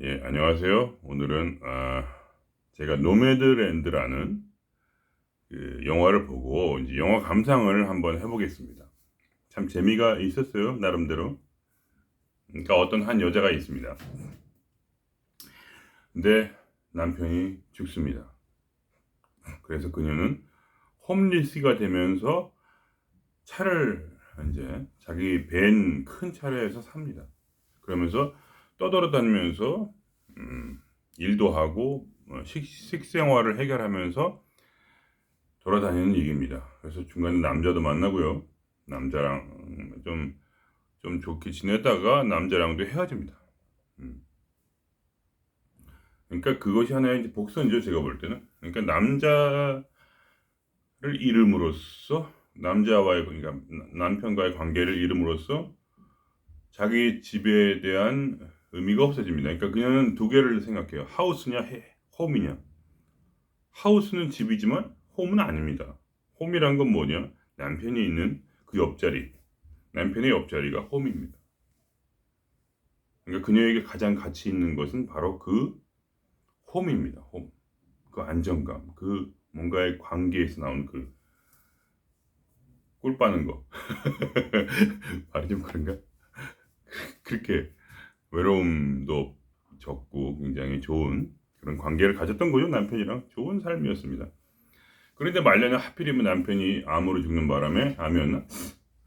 예, 안녕하세요. 오늘은 제가 노매드랜드라는 그 영화를 보고 이제 영화 감상을 한번 해보겠습니다. 참 재미가 있었어요, 나름대로. 그러니까 어떤 한 여자가 있습니다. 근데 남편이 죽습니다. 그래서 그녀는 홈리스가 되면서 차를 이제 자기 밴 큰 차량에서 삽니다. 그러면서 떠돌아다니면서 일도 하고 식생활을 해결하면서 돌아다니는 얘기입니다. 그래서 중간에 남자도 만나고요. 남자랑 좀 좋게 지내다가 남자랑도 헤어집니다. 음. 그러니까 그것이 하나의 이제 복선이죠, 제가 볼 때는. 그러니까 남자를 잃음으로써 남자와의 그러니까 남편과의 관계를 잃음으로써 자기 집에 대한 의미가 없어집니다. 그러니까 그녀는 두 개를 생각해요. 하우스냐, 홈이냐. 하우스는 집이지만 홈은 아닙니다. 홈이란 건 뭐냐? 남편이 있는 그 옆자리. 남편의 옆자리가 홈입니다. 그러니까 그녀에게 가장 가치 있는 것은 바로 그 홈입니다. 홈. 그 안정감. 그 뭔가의 관계에서 나온 그 꿀 빠는 거. 말이 좀 그런가? 그렇게 외로움도 적고 굉장히 좋은 그런 관계를 가졌던 거죠. 남편이랑 좋은 삶이었습니다. 그런데 말년에 하필이면 남편이 암으로 죽는 바람에 암이었나?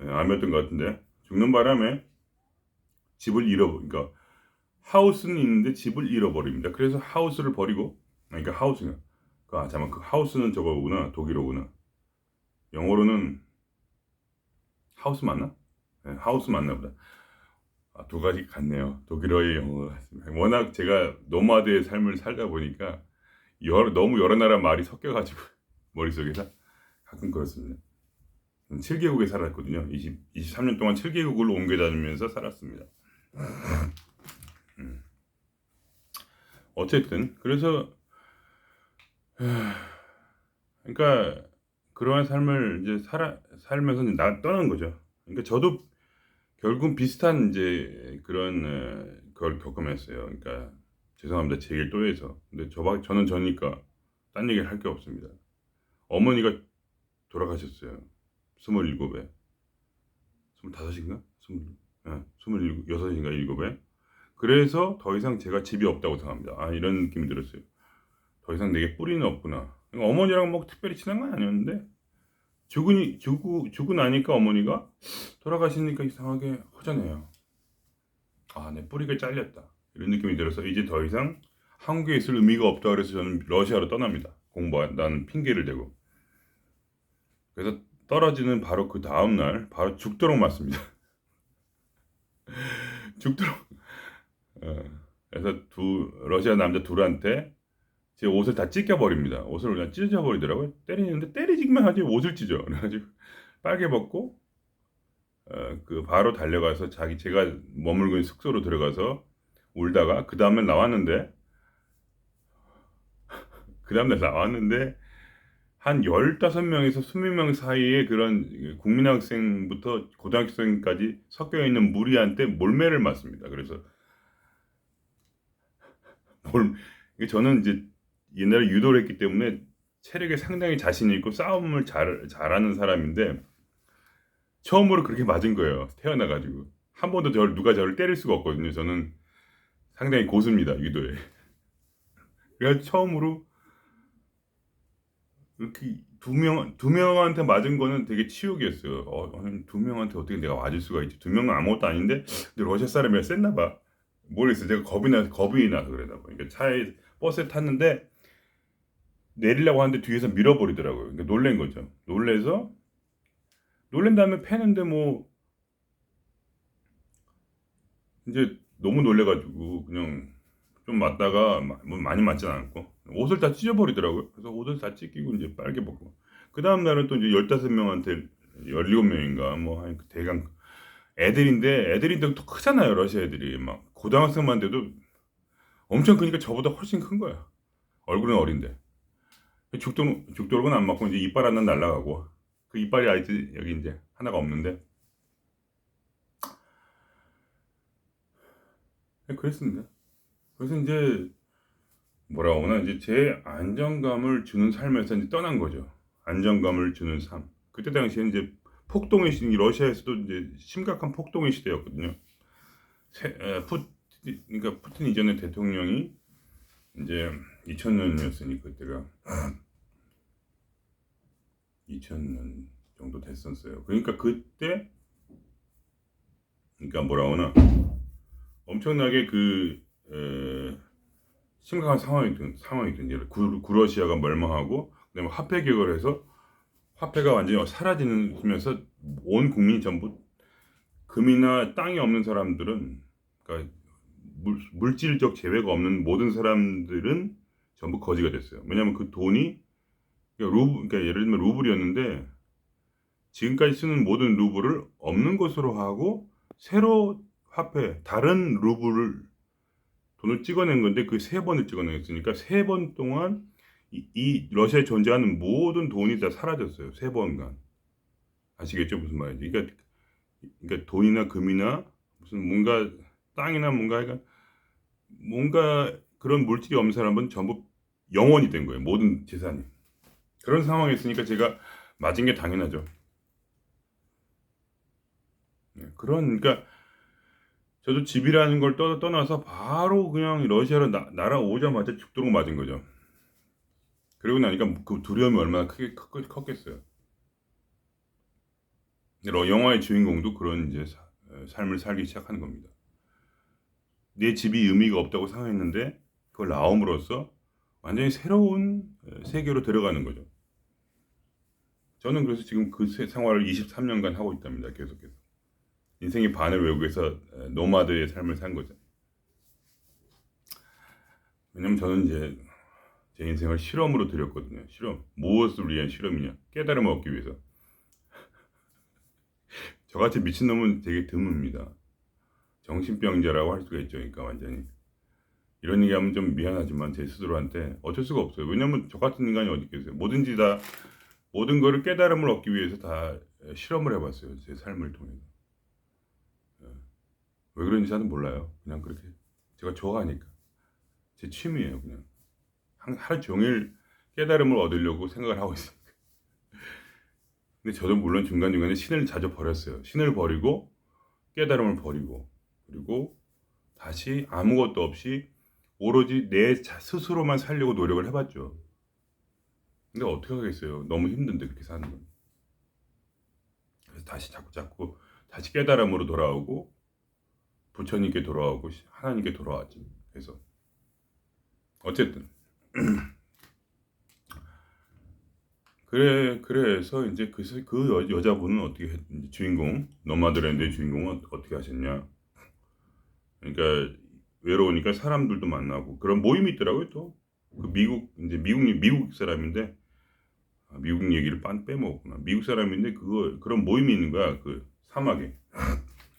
네, 암이었던 것 같은데 죽는 바람에 집을 그러니까 하우스는 있는데 집을 잃어버립니다. 그래서 하우스를 버리고 그러니까 하우스가 잠깐 그 하우스는 저거구나 독일어구나. 영어로는 하우스 맞나? 네, 하우스 맞나 보다. 두 가지 같네요. 독일어의 영어가 같습니다. 워낙 제가 노마드의 삶을 살다 보니까 너무 여러 나라 말이 섞여가지고 머릿속에서 가끔 그렇습니다. 7개국에 살았거든요. 23년 동안 7개국을 옮겨 다니면서 살았습니다. 음. 어쨌든 그래서 그러니까 그러한 삶을 이제 살면서 이제 떠난 거죠. 그러니까 저도 결국은 비슷한 이제 그런 걸 겪으면서요. 그러니까 죄송합니다. 제 얘기를 또 해서. 근데 저는 저니까 딴 얘기를 할 게 없습니다. 어머니가 돌아가셨어요. 27에. 25인가? 26인가 7에. 그래서 더 이상 제가 집이 없다고 생각합니다. 이런 느낌이 들었어요. 더 이상 내게 뿌리는 없구나. 그러니까 어머니랑 뭐 특별히 친한 건 아니었는데 죽고 나니까 어머니가 돌아가시니까 이상하게 허전해요. 내 뿌리가 잘렸다. 이런 느낌이 들어서 이제 더 이상 한국에 있을 의미가 없다 그래서 저는 러시아로 떠납니다. 공부한다는 핑계를 대고. 그래서 떨어지는 바로 그 다음날 바로 죽도록 맞습니다. 죽도록. 어, 그래서 러시아 남자 둘한테 제 옷을 다 찢겨버립니다. 옷을 그냥 찢어버리더라고요. 때리는데 때리기만 하지 옷을 찢어. 그래가지고 빨개 벗고 그 바로 달려가서 제가 머물고 있는 숙소로 들어가서 울다가 그 다음날 나왔는데 한 15명에서 20명 사이에 그런 국민학생부터 고등학생까지 섞여 있는 무리한테 몰매를 맞습니다. 그래서 몰 저는 이제 옛날에 유도를 했기 때문에 체력에 상당히 자신 있고 싸움을 잘하는 사람인데 처음으로 그렇게 맞은 거예요. 태어나가지고 한 번도 누가 저를 때릴 수가 없거든요. 저는 상당히 고수입니다. 유도에. 그래서 처음으로 이렇게 두 명한테 맞은 거는 되게 치욕이었어요. 아니, 두 명한테 어떻게 내가 맞을 수가 있지? 두 명은 아무것도 아닌데, 근데 러시아 사람이라 셌나 봐. 모르겠어요. 제가 겁이 나서 그러나 봐. 그러니까 버스에 탔는데, 내리려고 하는데 뒤에서 밀어버리더라고요. 그러니까 놀란 거죠. 놀란 다음에 패는데 뭐, 이제 너무 놀래가지고, 그냥 좀 맞다가, 뭐 많이 맞진 않았고, 옷을 다 찢어버리더라고요. 그래서 옷을 다 찢기고, 이제 빨개 벗고. 그 다음날은 또 이제 15명한테 17명인가, 뭐, 대강, 애들인데 또 크잖아요, 러시아 애들이. 막, 고등학생만 돼도 엄청 크니까 저보다 훨씬 큰 거야. 얼굴은 어린데. 죽도록은 안 맞고, 이제 이빨 하나 날라가고, 그 이빨이 아직 여기 이제 하나가 없는데, 그랬습니다. 그래서 이제 뭐라고 하나 이제 제 안정감을 주는 삶에서 이제 떠난 거죠. 안정감을 주는 삶. 그때 당시에 이제 폭동의 시 러시아에서도 이제 심각한 폭동의 시대였거든요. 그러니까 푸틴 이전의 대통령이 이제 2000년이었으니까 그때가 2000년 정도 됐었어요. 그러니까 그때 그러니까 뭐라 하나 엄청나게 심각한 상황이 든 예를 구러시아가 멸망하고 그다음에 화폐 개혁을 해서 화폐가 완전히 사라지면서 온 국민이 전부 금이나 땅이 없는 사람들은 그러니까 물질적 재배가 없는 모든 사람들은 전부 거지가 됐어요. 왜냐하면 그 돈이 그러니까 예를 들면 루블이었는데 지금까지 쓰는 모든 루블을 없는 것으로 하고 새로 화폐 다른 루블을 돈을 찍어낸 건데 그 세 번을 찍어냈으니까 세 번 동안 이 러시아에 존재하는 모든 돈이 다 사라졌어요. 세 번간. 아시겠죠? 무슨 말인지. 그러니까 돈이나 금이나 무슨 뭔가 땅이나 뭔가 그런 물질이 없는 사람은 전부 영원이 된 거예요. 모든 재산이. 그런 상황에 있으니까 제가 맞은 게 당연하죠. 그러니까 저도 집이라는 걸 떠나서 바로 그냥 러시아로 날아오자마자 죽도록 맞은 거죠. 그러고 나니까 그 두려움이 얼마나 크게 컸겠어요. 영화의 주인공도 그런 이제 삶을 살기 시작하는 겁니다. 내 집이 의미가 없다고 생각했는데 그걸 나옴으로써 완전히 새로운 세계로 들어가는 거죠. 저는 그래서 지금 그 생활을 23년간 하고 있답니다. 계속해서. 인생의 반을 외국에서 노마드의 삶을 산 거죠. 왜냐면 저는 이제 제 인생을 실험으로 드렸거든요. 실험. 무엇을 위한 실험이냐? 깨달음을 얻기 위해서. 저같이 미친놈은 되게 드뭅니다. 정신병자라고 할 수가 있죠. 그러니까 완전히. 이런 얘기하면 좀 미안하지만 제 스스로한테 어쩔 수가 없어요. 왜냐면 저 같은 인간이 어디 있겠어요. 뭐든지 다 모든 거를 깨달음을 얻기 위해서 다 실험을 해봤어요. 제 삶을 통해서. 왜 그런지 저는 몰라요. 그냥 그렇게 제가 좋아하니까. 제 취미예요. 그냥 하루 종일 깨달음을 얻으려고 생각을 하고 있습니다. 근데 저도 물론 중간중간에 신을 자주 버렸어요. 신을 버리고 깨달음을 버리고 그리고 다시 아무것도 없이 오로지 내 스스로만 살려고 노력을 해봤죠. 근데 어떻게 하겠어요. 너무 힘든데 그렇게 사는 건. 그래서 다시 자꾸 다시 깨달음으로 돌아오고 부처님께 돌아오고 하나님께 돌아왔죠. 그래서 어쨌든 그래서 이제 그 여자분은 어떻게 주인공 노마드랜드의 주인공은 어떻게 하셨냐? 그러니까 외로우니까 사람들도 만나고 그런 모임이 있더라고요. 또 그 미국 사람인데 미국 얘기를 빼먹었구나. 미국 사람인데 그런 모임이 있는 거야. 그 사막에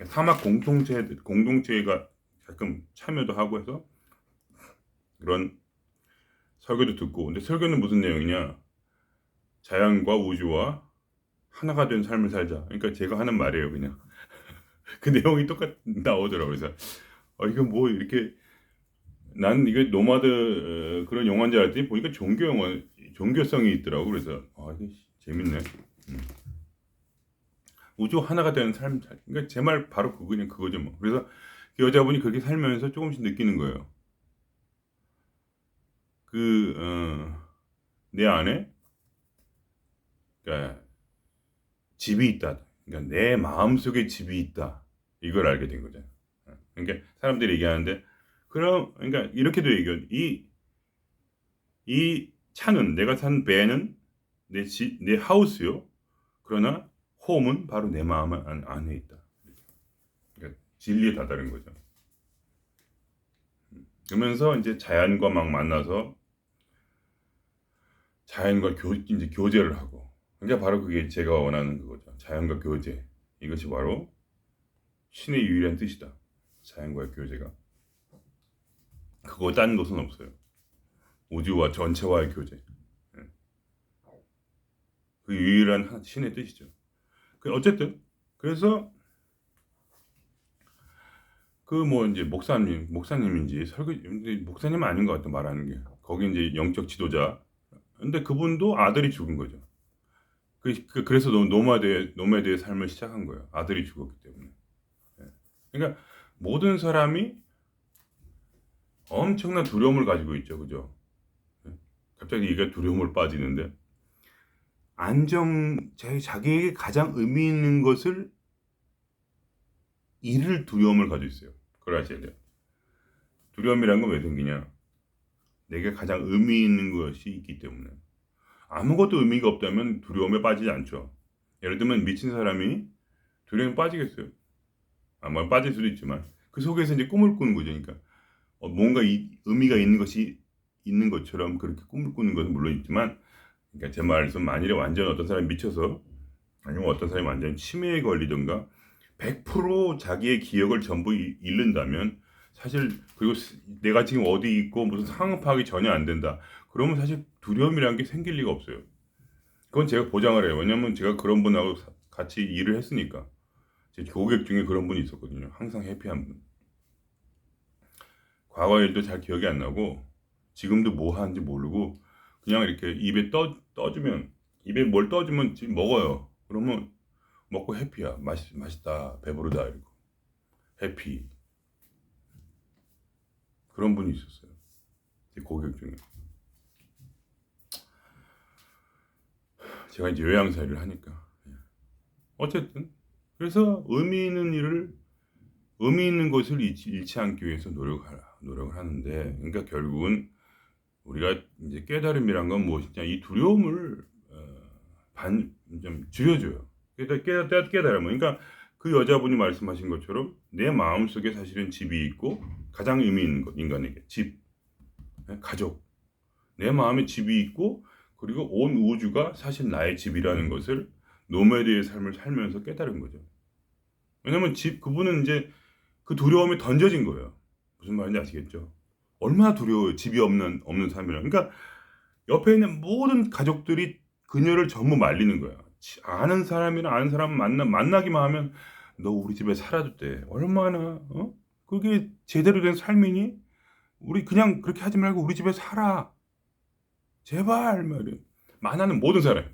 사막 공동체가 가끔 참여도 하고 해서 그런 설교도 듣고. 근데 설교는 무슨 내용이냐? 자연과 우주와 하나가 된 삶을 살자. 그러니까 제가 하는 말이에요, 그냥. 그 내용이 나오더라고요. 그래서 이거 뭐 이렇게 난 이게 노마드 그런 영화인 줄 알았더니 보니까 종교성이 있더라고. 그래서 이게 재밌네. 우주 하나가 되는 삶. 그러니까 제 말 바로 그거죠 뭐. 그래서 그 여자분이 그렇게 살면서 조금씩 느끼는 거예요. 내 안에 그러니까 집이 있다. 그러니까 내 마음속에 집이 있다. 이걸 알게 된 거죠. 그러니까 사람들이 얘기하는데 그러니까 이렇게도 얘기해요. 이 차는 내가 산 배는 내 하우스요. 그러나 홈은 바로 내 마음 안에 있다. 그러니까 진리에 다다른 거죠. 그러면서 이제 자연과 막 만나서 자연과 이제 교제를 하고. 그러니까 바로 그게 제가 원하는 그거죠. 자연과 교제. 이것이 바로 신의 유일한 뜻이다. 자연과의 교제가. 그거 딴 것은 없어요. 우주와 전체와의 교제. 그 유일한 신의 뜻이죠. 어쨌든 그래서 그 뭐 이제 목사님인지 근데 목사님은 아닌 것 같아 말하는 게. 거기 이제 영적 지도자. 근데 그분도 아들이 죽은 거죠. 그래서 노마드의 삶을 시작한 거예요. 아들이 죽었기 때문에. 예. 그러니까 모든 사람이 엄청난 두려움을 가지고 있죠, 그죠? 예. 갑자기 이게 두려움을 빠지는데 자기에게 가장 의미 있는 것을 잃을 두려움을 가지고 있어요. 그걸 아셔야 돼요. 두려움이란 건 왜 생기냐? 내게 가장 의미 있는 것이 있기 때문에. 아무것도 의미가 없다면 두려움에 빠지지 않죠. 예를 들면 미친 사람이 두려움에 빠지겠어요? 아마 빠질 수도 있지만 그 속에서 이제 꿈을 꾸는 거죠. 그러니까 뭔가 의미가 있는 것이 있는 것처럼 그렇게 꿈을 꾸는 것은 물론 있지만, 그러니까 제 말은 만일에 완전 어떤 사람이 미쳐서 아니면 어떤 사람이 완전 치매에 걸리든가 100% 자기의 기억을 전부 잃는다면 사실, 그리고 내가 지금 어디 있고 무슨 상황 파악이 전혀 안 된다. 그러면 사실 두려움이라는 게 생길 리가 없어요. 그건 제가 보장을 해요. 왜냐면 제가 그런 분하고 같이 일을 했으니까. 제 고객 중에 그런 분이 있었거든요. 항상 해피한 분. 과거 일도 잘 기억이 안 나고 지금도 뭐 하는지 모르고 그냥 이렇게 떠주면, 입에 뭘 떠주면 먹어요. 그러면 먹고 해피야. 맛있다. 배부르다. 이러고. 해피. 그런 분이 있었어요. 제 고객 중에. 제가 이제 요양사 일을 하니까. 어쨌든. 그래서 의미 있는 것을 잃지 않기 위해서 노력을 하는데, 그러니까 결국은 우리가 이제 깨달음이란 건 무엇이냐, 이 두려움을 좀 줄여줘요. 깨달음은, 그러니까 그 여자분이 말씀하신 것처럼 내 마음속에 사실은 집이 있고, 가장 의미 있는 것, 인간에게 집, 가족, 내 마음에 집이 있고, 그리고 온 우주가 사실 나의 집이라는 것을 노매드의 삶을 살면서 깨달은 거죠. 왜냐면 그분은 이제 그 두려움이 던져진 거예요. 무슨 말인지 아시겠죠? 얼마나 두려워요. 집이 없는 삶이라. 그러니까 옆에 있는 모든 가족들이 그녀를 전부 말리는 거야. 아는 사람 만나기만 하면 너 우리 집에 살아도 돼. 얼마나, 그게 제대로 된 삶이니? 우리 그냥 그렇게 하지 말고 우리 집에 살아. 제발, 말이야. 만나는 모든 사람.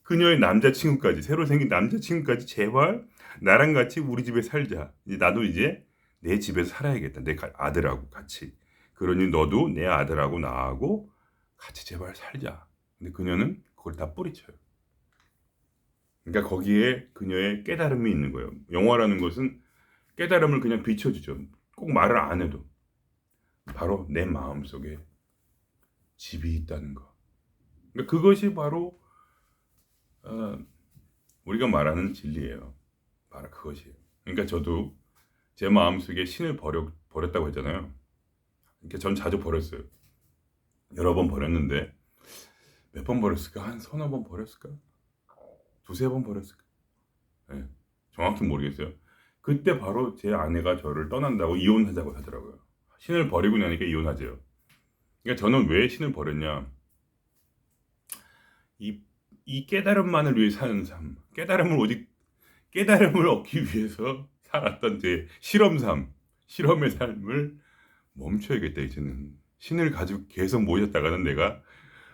그녀의 남자친구까지, 새로 생긴 남자친구까지 제발 나랑 같이 우리 집에 살자. 나도 이제 내 집에서 살아야겠다. 내 아들하고 같이. 그러니 너도 내 아들하고 나하고 같이 제발 살자. 근데 그녀는 그걸 다 뿌리쳐요. 그러니까 거기에 그녀의 깨달음이 있는 거예요. 영화라는 것은 깨달음을 그냥 비춰주죠. 꼭 말을 안 해도. 바로 내 마음속에 집이 있다는 거. 그러니까 그것이 바로 우리가 말하는 진리예요. 바로 그것이에요. 그러니까 저도 제 마음속에 신을 버렸다고 했잖아요. 그러니까 전 자주 버렸어요. 여러 번 버렸는데 몇 번 버렸을까? 한 서너 번 버렸을까? 두세 번 버렸을까? 네, 정확히 모르겠어요. 그때 바로 제 아내가 저를 떠난다고 이혼하자고 하더라고요. 신을 버리고 나니까 이혼하재요. 그러니까 저는 왜 신을 버렸냐? 이 깨달음만을 위해 사는 삶, 깨달음을 얻기 위해서 살았던 제 실험의 삶을 멈춰야겠다. 이제는 신을 가지고 계속 모셨다가는 내가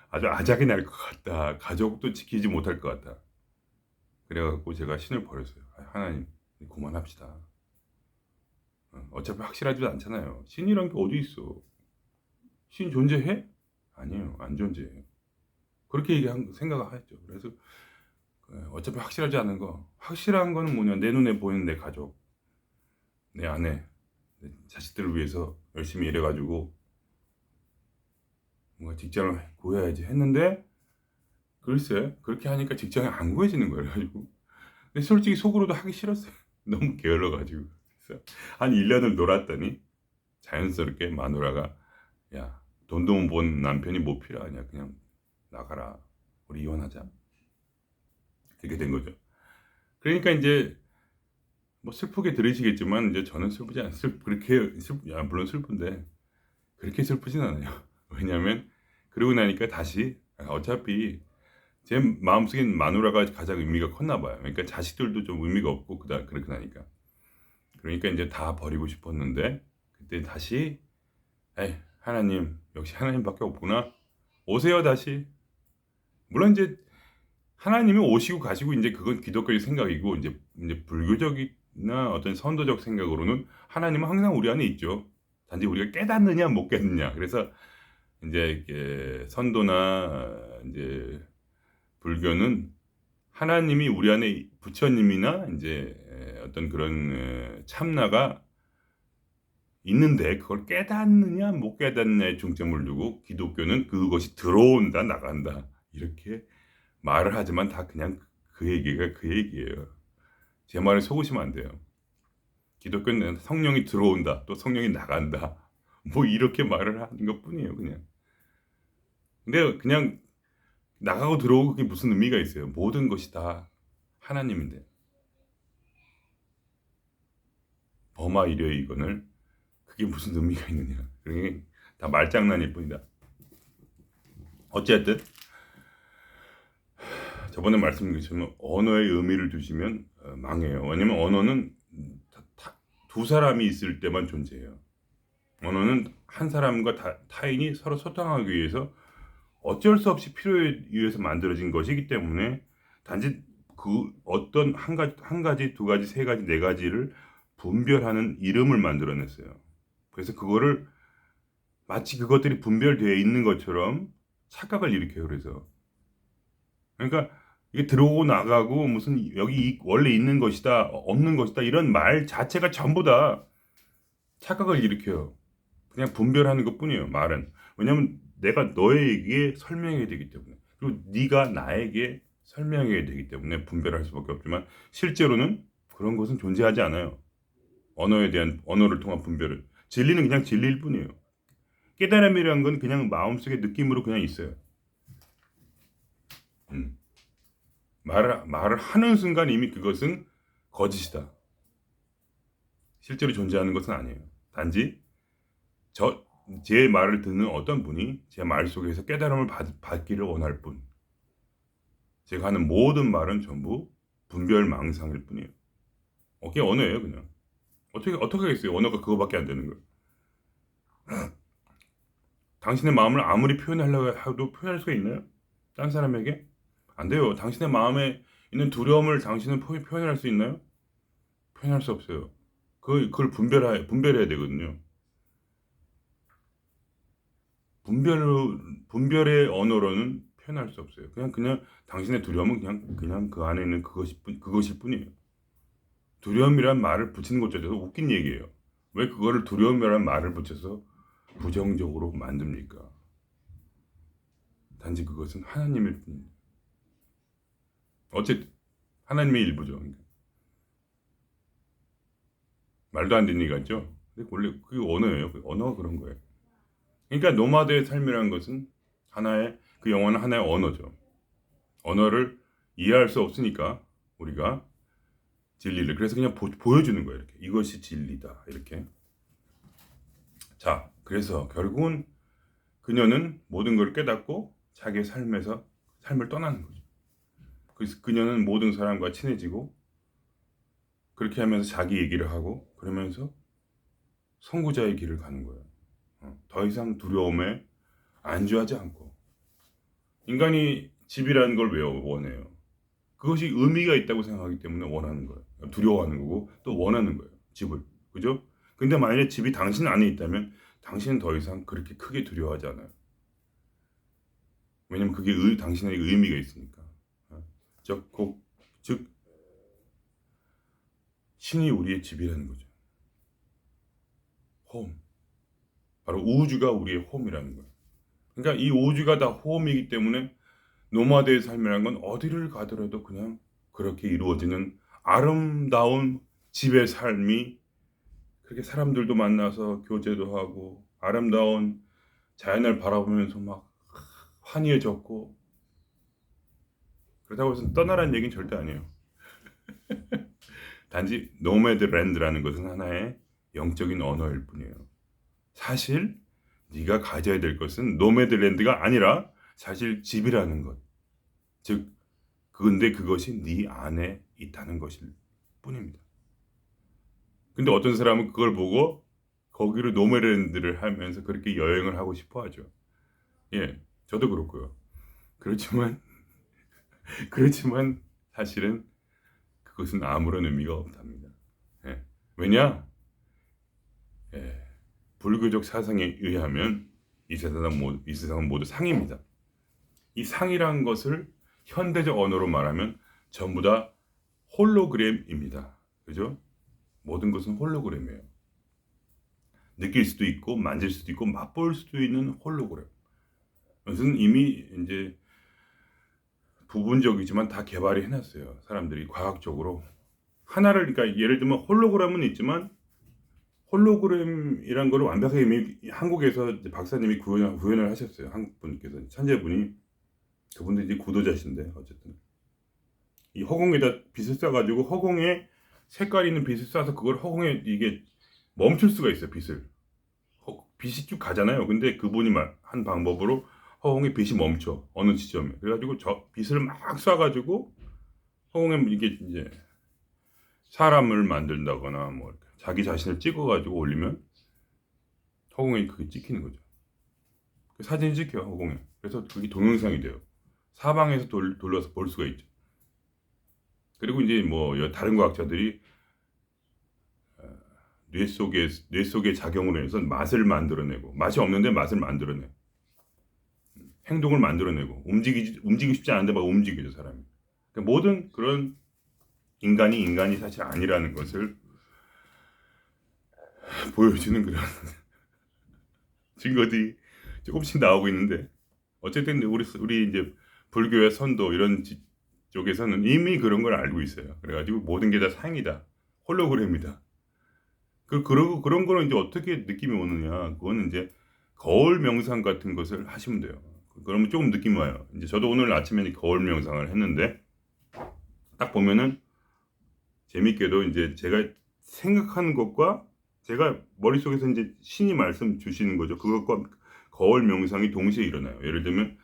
아주 아작이 날 것 같다. 가족도 지키지 못할 것 같다. 그래갖고 제가 신을 버렸어요. 하나님, 그만합시다. 어차피 확실하지도 않잖아요. 신이란 게 어디 있어? 신 존재해? 아니에요, 안 존재해요. 그렇게 생각을 하죠. 그래서 어차피 확실하지 않은 거, 확실한 거는 뭐냐, 내 눈에 보이는 내 가족, 내 아내, 내 자식들을 위해서 열심히 일해가지고 뭔가 직장을 구해야지 했는데, 글쎄 그렇게 하니까 직장이 안 구해지는 거예요. 그래가지고 근데 솔직히 속으로도 하기 싫었어요. 너무 게을러가지고. 그래서 한 1년을 놀았더니 자연스럽게 마누라가, 야, 돈도 못 번 남편이 뭐 필요하냐, 그냥 나가라, 우리 이혼하자, 이렇게 된 거죠. 그러니까 이제 뭐 슬프게 들으시겠지만 이제 저는 물론 슬픈데 그렇게 슬프진 않아요. 왜냐하면 그러고 나니까 다시, 어차피 제 마음속엔 마누라가 가장 의미가 컸나 봐요. 그러니까 자식들도 좀 의미가 없고 그렇게 나니까. 그러니까 이제 다 버리고 싶었는데 그때 다시 에이, 하나님 역시 하나님밖에 없구나. 오세요 다시. 물론 이제 하나님이 오시고 가시고 이제 그건 기독교의 생각이고 이제 불교적이나 어떤 선도적 생각으로는 하나님은 항상 우리 안에 있죠. 단지 우리가 깨닫느냐 못 깨닫느냐. 그래서 이제 이렇게 선도나 이제 불교는 하나님이 우리 안에 부처님이나 이제 어떤 그런 참나가 있는데 그걸 깨닫느냐 못 깨닫느냐에 중점을 두고 기독교는 그것이 들어온다 나간다 이렇게 말을 하지만 다 그냥 그 얘기가 그 얘기예요. 제 말에 속으시면 안 돼요. 기독교는 성령이 들어온다 또 성령이 나간다 뭐 이렇게 말을 하는 것뿐이에요 그냥. 근데 그냥 나가고 들어오고 그게 무슨 의미가 있어요. 모든 것이 다 하나님인데 버마 이려의 이건을 그게 무슨 의미가 있느냐. 그게 다 말장난일 뿐이다. 어쨌든 저번에 말씀드렸지만 언어의 의미를 두시면 망해요. 왜냐면 언어는 두 사람이 있을 때만 존재해요. 언어는 한 사람과 타인이 서로 소통하기 위해서 어쩔 수 없이 필요에 의해서 만들어진 것이기 때문에 단지 그 어떤 한 가지, 두 가지, 세 가지, 네 가지를 분별하는 이름을 만들어냈어요. 그래서 그거를 마치 그것들이 분별되어 있는 것처럼 착각을 일으켜요. 그래서 그러니까 이게 들어오고 나가고 무슨 여기 원래 있는 것이다, 없는 것이다 이런 말 자체가 전부 다 착각을 일으켜요. 그냥 분별하는 것뿐이에요. 말은. 왜냐하면 내가 너에게 설명해야 되기 때문에 그리고 네가 나에게 설명해야 되기 때문에 분별할 수밖에 없지만 실제로는 그런 것은 존재하지 않아요. 언어에 대한 언어를 통한 분별은 진리는 그냥 진리일 뿐이에요. 깨달음이라는 건 그냥 마음속의 느낌으로 그냥 있어요. 음. 말을 하는 순간 이미 그것은 거짓이다. 실제로 존재하는 것은 아니에요. 단지 제 말을 듣는 어떤 분이 제 말 속에서 깨달음을 받기를 원할 뿐. 제가 하는 모든 말은 전부 분별망상일 뿐이에요. 그게 언어예요, 그냥. 어떻게 하겠어요? 언어가 그거밖에 안 되는 거예요. 당신의 마음을 아무리 표현하려고 해도 표현할 수가 있나요? 딴 사람에게? 안 돼요. 당신의 마음에 있는 두려움을 당신은 표현할 수 있나요? 표현할 수 없어요. 그걸 분별해야 되거든요. 분별의 언어로는 표현할 수 없어요. 그냥 당신의 두려움은 그냥 그 안에 있는 그것일 뿐이에요. 두려움이란 말을 붙이는 것 자체도 웃긴 얘기예요. 왜 그거를 두려움이란 말을 붙여서 부정적으로 만듭니까? 단지 그것은 하나님일 뿐입니다. 어쨌든 하나님의 일부죠. 말도 안 되는 얘기 같죠? 근데 원래 그게 언어예요. 언어가 그런 거예요. 그러니까 노마드의 삶이라는 것은 그 영어는 하나의 언어죠. 언어를 이해할 수 없으니까 우리가 진리를 그래서 그냥 보여주는 거예요. 이렇게 이것이 진리다 이렇게. 자, 그래서 결국은 그녀는 모든 걸 깨닫고 자기의 삶을 떠나는 거죠. 그래서 그녀는 모든 사람과 친해지고 그렇게 하면서 자기 얘기를 하고 그러면서 선구자의 길을 가는 거예요. 더 이상 두려움에 안주하지 않고 인간이 집이라는 걸 왜 원해요? 그것이 의미가 있다고 생각하기 때문에 원하는 거예요. 두려워하는 거고 또 원하는 거예요. 집을. 그죠? 근데 만약에 집이 당신 안에 있다면 당신은 더 이상 그렇게 크게 두려워하지 않아요. 왜냐면 그게 당신의 의미가 있으니까. 즉 신이 우리의 집이라는 거죠. 홈. 바로 우주가 우리의 홈이라는 거예요. 그러니까 이 우주가 다 홈이기 때문에 노마드의 삶이라는 건 어디를 가더라도 그냥 그렇게 이루어지는 아름다운 집의 삶이 그렇게 사람들도 만나서 교제도 하고 아름다운 자연을 바라보면서 막 환희해졌고 그렇다고 해서 떠나라는 얘기는 절대 아니에요. 단지 노매드 랜드라는 것은 하나의 영적인 언어일 뿐이에요. 사실 네가 가져야 될 것은 노매드 랜드가 아니라 사실 집이라는 것. 즉 근데 그것이 네 안에 있다는 것일 뿐입니다. 근데 어떤 사람은 그걸 보고 거기로 노매랜드를 하면서 그렇게 여행을 하고 싶어 하죠. 예, 저도 그렇고요. 그렇지만, 그렇지만 사실은 그것은 아무런 의미가 없답니다. 예. 왜냐? 예, 불교적 사상에 의하면 이 세상은 모두 상입니다. 이 상이라는 것을 현대적 언어로 말하면 전부 다 홀로그램입니다. 그죠? 모든 것은 홀로그램이에요. 느낄 수도 있고 만질 수도 있고 맛볼 수도 있는 홀로그램. 그것은 이미 이제 부분적이지만 다 개발이 해놨어요. 사람들이 과학적으로 하나를 그러니까 예를 들면 홀로그램은 있지만 홀로그램이란 거를 완벽하게 이미 한국에서 이제 박사님이 구현을 하셨어요. 한국 분께서 천재분이 그분도 이제 구도자신데 어쨌든 이 허공에다 빛을 쏴가지고 허공에 색깔 있는 빛을 쏴서 그걸 허공에 이게 멈출 수가 있어요. 빛이 쭉 가잖아요. 근데 그분이 한 방법으로 허공에 빛이 멈춰 어느 지점에 그래가지고 저 빛을 막 쏴가지고 허공에 이게 이제 사람을 만든다거나 뭐 이렇게 자기 자신을 찍어가지고 올리면 허공에 그게 찍히는 거죠. 그 사진이 찍혀요 허공에. 그래서 그게 동영상이 돼요. 사방에서 돌려서 볼 수가 있죠. 그리고 이제 뭐 다른 과학자들이 뇌 속의 작용으로 해서 맛을 만들어내고 맛이 없는데 맛을 만들어내 행동을 만들어내고 움직이고 싶지 않은데 막 움직이죠 사람이. 그러니까 모든 그런 인간이 사실 아니라는 것을 보여주는 그런 증거들이 조금씩 나오고 있는데 어쨌든 우리 이제 불교의 선도 이런 쪽에서는 이미 그런 걸 알고 있어요. 그래가지고 모든 게 다 상이다, 홀로그램이다. 그러고 그런 거는 이제 어떻게 느낌이 오느냐? 그거는 이제 거울 명상 같은 것을 하시면 돼요. 그러면 조금 느낌이 와요. 이제 저도 오늘 아침에 거울 명상을 했는데 딱 보면은 재밌게도 이제 제가 생각하는 것과 제가 머릿속에서 이제 신이 말씀 주시는 거죠. 그것과 거울 명상이 동시에 일어나요. 예를 들면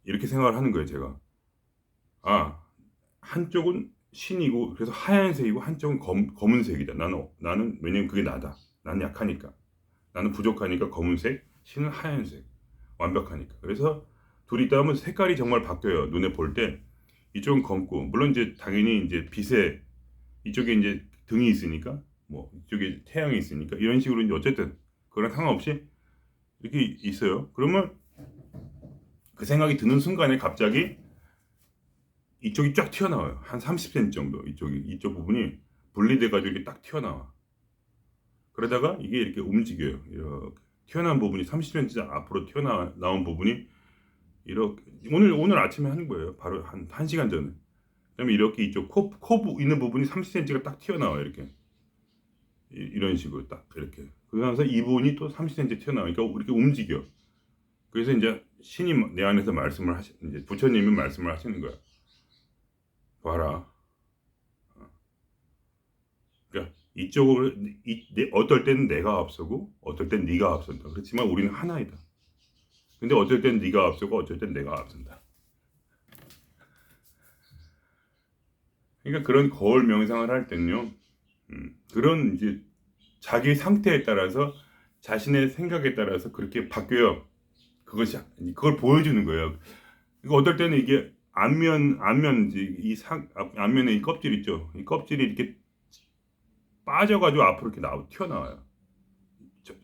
이렇게 생각을 하는 거예요. 제가 한쪽은 신이고 그래서 하얀색이고 한쪽은 검은색이다. 나는 왜냐면 그게 나다. 나는 약하니까. 나는 부족하니까 검은색, 신은 하얀색. 완벽하니까. 그래서 둘이 있다 하면 색깔이 정말 바뀌어요. 눈에 볼 때 이쪽은 검고 물론 이제 당연히 이제 빛에 이쪽에 이제 등이 있으니까 뭐 이쪽에 태양이 있으니까 이런 식으로 이제 어쨌든 그런 상관없이 이렇게 있어요. 그러면 그 생각이 드는 순간에 갑자기 이쪽이 쫙 튀어나와요. 한 30cm 정도 이쪽 부분이 분리돼 가지고 이렇게 딱 튀어나와. 그러다가 이게 이렇게 움직여요. 이렇게 튀어나온 부분이 30cm 앞으로 튀어나온 부분이 이렇게 오늘 아침에 하는 거예요. 바로 한 1시간 전에. 그다음에 이렇게 이쪽 코 있는 부분이 30cm가 딱 튀어나와요. 이렇게 이런 식으로 딱 이렇게. 그러면서 이 부분이 또 30cm 튀어나오니까 이렇게 움직여. 그래서 이제 신이 내 안에서 이제 부처님이 말씀을 하시는 거야. 봐라. 그러니까 이쪽으로 어떨 때는 내가 앞서고 어떨 땐 네가 앞선다. 그렇지만 우리는 하나이다. 근데 어떨 땐 네가 앞서고 어떨 땐 내가 앞선다. 그러니까 그런 거울 명상을 할 때는요. 그런 이제 자기 상태에 따라서 자신의 생각에 따라서 그렇게 바뀌어요. 그걸 보여주는 거예요. 그러니까 어떨 때는 이게 안면 앞면에 이 껍질 있죠. 이 껍질이 이렇게 빠져가지고 앞으로 이렇게 튀어나와요.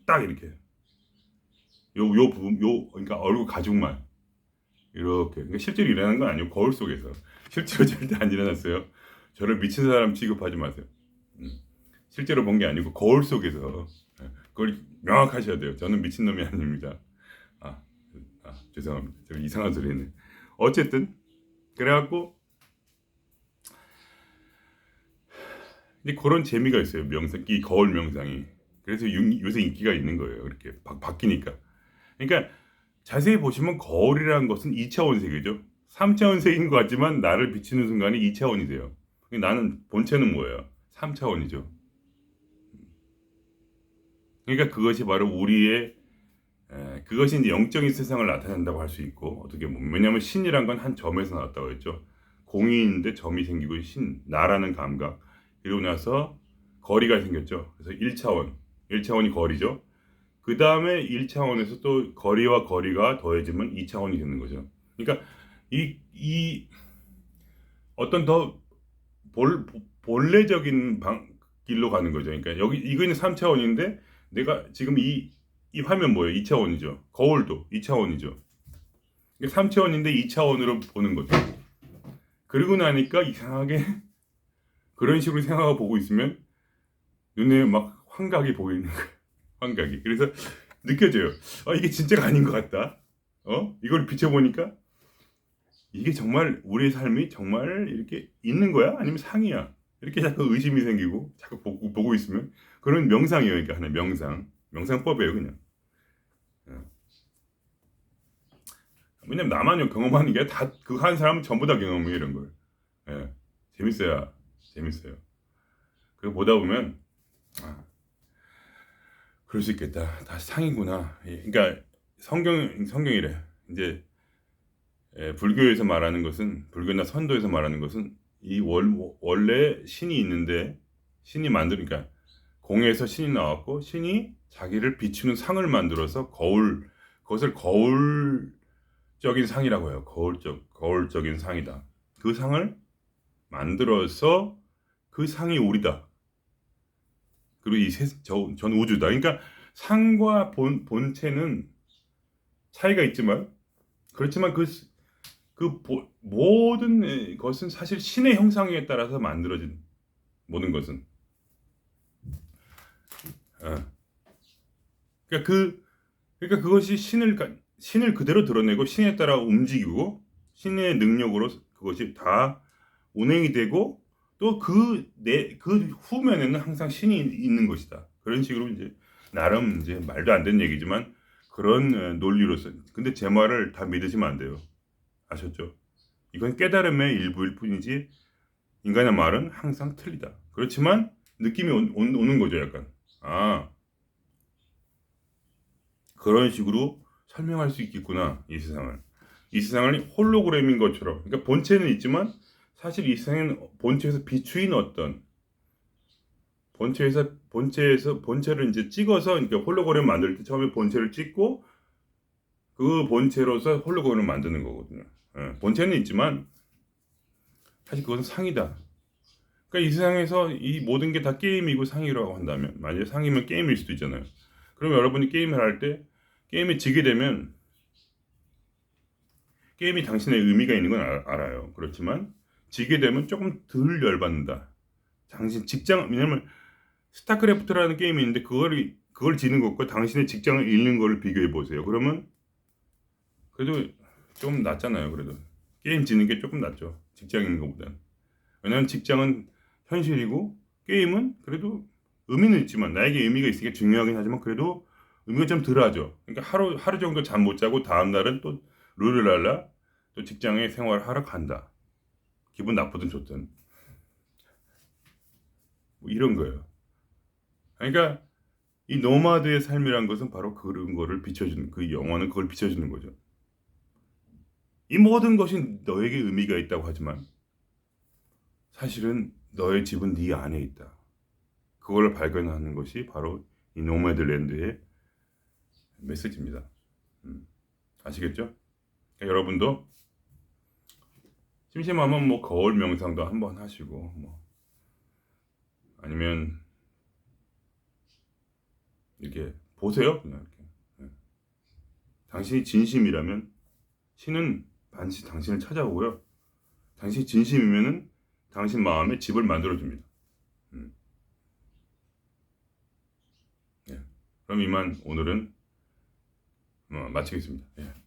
딱 이렇게 요 부분 그러니까 얼굴 가죽만 이렇게. 그러니까 실제로 일어나는 건 아니고 거울 속에서 실제로 절대 안 일어났어요. 저를 미친 사람 취급하지 마세요. 실제로 본 게 아니고 거울 속에서 그걸 명확하셔야 돼요. 저는 미친놈이 아닙니다. 죄송합니다. 제가 이상한 소리 했네. 어쨌든 그래갖고 근데 그런 재미가 있어요. 이 거울 명상이. 그래서 요새 인기가 있는 거예요. 이렇게 바뀌니까. 그러니까 자세히 보시면 거울이라는 것은 2차원 세계죠. 3차원 세계인 것 같지만 나를 비치는 순간이 2차원이 돼요. 나는 본체는 뭐예요? 3차원이죠. 그러니까 그것이 바로 그것이 이제 영적인 세상을 나타낸다고 할 수 있고 어떻게 보면 왜냐하면 신이란 건 한 점에서 나왔다고 했죠. 공이 있는데 점이 생기고 나라는 감각 그리고 나서 거리가 생겼죠. 그래서 1차원이 거리죠. 그 다음에 1차원에서 또 거리와 거리가 더해지면 2차원이 되는 거죠. 그러니까 이 어떤 더 본래적인 길로 가는 거죠. 그러니까 여기 이거는 3차원인데 내가 지금 이 화면 뭐예요? 2차원이죠. 거울도 2차원이죠. 3차원인데 2차원으로 보는 거죠. 그러고 나니까 이상하게 그런 식으로 생각하고 보고 있으면 눈에 막 환각이 보이는 거예요. 환각이. 그래서 느껴져요. 이게 진짜가 아닌 것 같다. 이걸 비춰보니까 이게 정말 우리의 삶이 정말 이렇게 있는 거야? 아니면 상이야? 이렇게 자꾸 의심이 생기고 자꾸 보고 있으면 그런 명상이에요. 그러니까 하나의 명상법이에요, 그냥. 왜냐면 나만 경험하는 게 다 그 한 사람은 전부 다 경험해 이런 걸. 예. 재밌어요. 그거 보다 보면 그럴 수 있겠다. 다 상이구나. 그러니까 성경이래. 이제 불교에서 말하는 것은 불교나 선도에서 말하는 것은 이 원래 신이 있는데 신이 만드니까 공에서 신이 나왔고 신이 자기를 비추는 상을 만들어서 그것을 거울적인 상이라고 해요. 거울적인 상이다. 그 상을 만들어서 그 상이 우리다. 그리고 전 우주다. 그러니까 상과 본체는 차이가 있지만 그렇지만 모든 것은 사실 신의 형상에 따라서 만들어진 모든 것은. 그러니까 그것이 신을 그대로 드러내고 신에 따라 움직이고 신의 능력으로 그것이 다 운행이 되고 또 그 후면에는 항상 신이 있는 것이다. 그런 식으로 이제 나름 이제 말도 안 되는 얘기지만 그런 논리로서. 근데 제 말을 다 믿으시면 안 돼요. 아셨죠? 이건 깨달음의 일부일 뿐이지 인간의 말은 항상 틀리다. 그렇지만 느낌이 오는 거죠, 약간. 그런 식으로 설명할 수 있겠구나, 이 세상을. 이 세상을 홀로그램인 것처럼. 그러니까 본체는 있지만 사실 이 세상은 본체에서 비추인 어떤 본체를 이제 찍어서, 그러니까 홀로그램 만들 때 처음에 본체를 찍고 그 본체로서 홀로그램을 만드는 거거든요. 본체는 있지만 사실 그것은 상이다. 그러니까 이 세상에서 이 모든 게 다 게임이고 상이라고 한다면, 만약에 상이면 게임일 수도 있잖아요. 그러면 여러분이 게임을 할 때 게임에 지게 되면 게임이 당신의 의미가 있는 건 알아요. 그렇지만 지게 되면 조금 덜 열받는다. 당신 왜냐면 스타크래프트라는 게임이 있는데 그걸 지는 것과 당신의 직장을 잃는 거를 비교해 보세요. 그러면 그래도 좀 낫잖아요. 그래도 게임 지는 게 조금 낫죠. 직장 있는 것보다는. 왜냐면 직장은 현실이고 게임은 그래도 의미는 있지만, 나에게 의미가 있으니까 중요하긴 하지만 그래도 의미가 좀 덜하죠. 그러니까 하루 정도 잠 못 자고 다음 날은 또 룰루랄라 또 직장에 생활을 하러 간다. 기분 나쁘든 좋든 뭐 이런 거예요. 그러니까 이 노마드의 삶이란 것은 바로 그런 거를 비춰주는, 그 영화는 그걸 비춰주는 거죠. 이 모든 것이 너에게 의미가 있다고 하지만 사실은 너의 집은 네 안에 있다. 그걸 발견하는 것이 바로 이 노마드랜드의 메시지입니다. 아시겠죠? 그러니까 여러분도 심심하면 뭐 거울 명상도 한번 하시고, 뭐 아니면 이렇게 보세요. 그냥 이렇게. 당신이 진심이라면 신은 반드시 당신을 찾아오고요. 당신이 진심이면은 당신 마음에 집을 만들어줍니다. 네. 그럼 이만 오늘은 마치겠습니다. 예.